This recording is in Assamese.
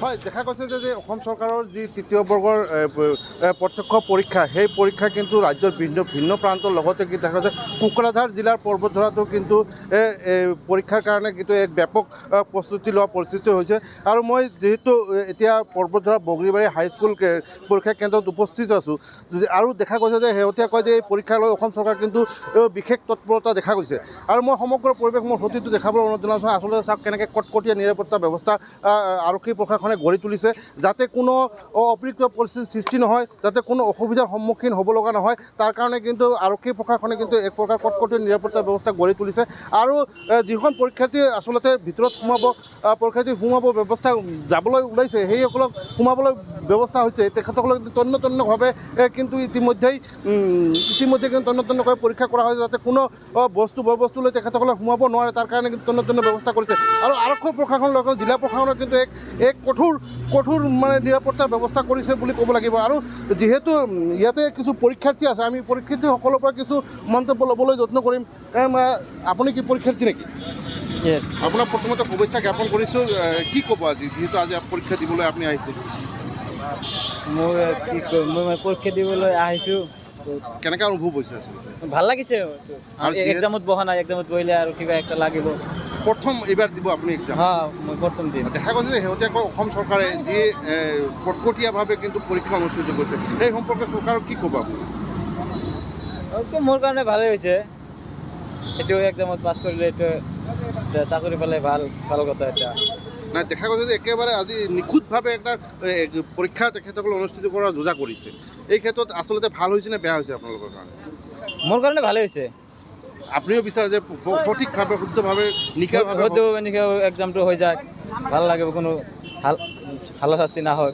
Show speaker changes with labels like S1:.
S1: হয়, দেখা গৈছে যে অসম চৰকাৰৰ যি তৃতীয় বৰ্গৰ প্ৰত্যক্ষ পৰীক্ষা, সেই পৰীক্ষা কিন্তু ৰাজ্যৰ ভিন্ন প্ৰান্তৰ লগতে কি দেখা গৈছে কোকৰাঝাৰ জিলাৰ পৰ্বতধৰাটো কিন্তু পৰীক্ষাৰ কাৰণে কিন্তু এক ব্যাপক প্ৰস্তুতি লোৱা পৰিস্থিতি হৈছে। আৰু মই যিহেতু এতিয়া পৰ্বতধৰা বগৰীবাৰী হাইস্কুল পৰীক্ষা কেন্দ্ৰত উপস্থিত আছোঁ, আৰু দেখা গৈছে যে শেহতীয়াকৈ যে এই পৰীক্ষা লৈ অসম চৰকাৰ কিন্তু বিশেষ তৎপৰতা দেখা গৈছে। আৰু মই সমগ্ৰ পৰিৱেশ মোৰ সতীটো দেখাবলৈ অনুৰোধ জনাইছোঁ। আচলতে চাওক কেনেকৈ কটকটীয়া নিৰাপত্তা ব্যৱস্থা আৰক্ষী প্ৰশাসনে গঢ়ি তুলিছে, যাতে কোনো অপ্ৰীতিকৰ পৰিস্থিতিৰ সৃষ্টি নহয়, যাতে কোনো অসুবিধাৰ সন্মুখীন হ'ব লগা নহয়, তাৰ কাৰণে কিন্তু আৰক্ষী প্ৰশাসনে কিন্তু এক প্ৰকাৰ কটকটীয়া নিৰাপত্তা ব্যৱস্থা গঢ়ি তুলিছে। আৰু যিখন পৰীক্ষাৰ্থী আচলতে ভিতৰত সোমাব ব্যৱস্থা যাবলৈ ওলাইছে, সেইসকলক সোমাবলৈ ব্যৱস্থা হৈছে। তেখেতসকলক তন্নতন্নভাৱে কিন্তু ইতিমধ্যে কিন্তু তন্নতন্নকৈ পৰীক্ষা কৰা হৈছে, যাতে কোনো বস্তু লৈ তেখেতসকলে সোমাব নোৱাৰে, তাৰ কাৰণে কিন্তু তন্ন ব্যৱস্থা কৰিছে। আৰু আৰক্ষী প্ৰশাসনৰ লগত জিলা প্ৰশাসনে কিন্তু এক কঠোৰ মানে নিৰাপত্তাৰ ব্যৱস্থা কৰিছে বুলি ক'ব লাগিব। আৰু যিহেতু ইয়াতে কিছু পৰীক্ষাৰ্থী আছে, আমি পৰীক্ষাৰ্থীসকলৰ পৰা কিছু মন্তব্য ল'বলৈ যত্ন কৰিম। আপুনি কি পৰীক্ষাৰ্থী নেকি? আপোনাক প্ৰথমতে শুভেচ্ছা জ্ঞাপন কৰিছোঁ। কি ক'ব আজি, যিহেতু আজি পৰীক্ষা দিবলৈ আপুনি আহিছে?
S2: মই পৰীক্ষা দিবলৈ আহিছোঁ।
S1: কেনেকৈ অনুভৱ হৈছে?
S2: ভাল লাগিছে। এক্সামত বহা নাই, এক্সামত বহিলে আৰু কিবা একটা লাগিব।
S1: প্ৰথম এইবাৰ দিব আপুনি এক্সাম?
S2: মই প্ৰথম দিম।
S1: দেখা গৈছে যে শেহতীয়াকৈ অসম চৰকাৰে যি কটকটীয়াভাৱে কিন্তু পৰীক্ষা অনুষ্ঠিত কৰিছে, সেই সম্পৰ্কে চৰকাৰক কি ক'ব আপুনি?
S2: মোৰ কাৰণে ভালেই হৈছে। এইটো এক্সামত পাছ কৰিলে এইটো চাকৰি পালে ভাল কথা। এতিয়া
S1: নাই, দেখা গৈছে যে একেবাৰে আজি নিখুঁতভাৱে এটা পৰীক্ষা তেখেতসকলে অনুষ্ঠিত কৰাৰ যোজা কৰিছে। এই ক্ষেত্ৰত আচলতে ভাল হৈছে নে বেয়া হৈছে আপোনালোকৰ কাৰণে?
S2: মোৰ কাৰণে ভালেই হৈছে।
S1: আপুনিও বিচাৰে যে সঠিকভাৱে শুদ্ধভাৱে নিকাভাৱে
S2: এক্সামটো হৈ যায়, ভাল লাগিব, কোনো হালাশাস্তি না হয়।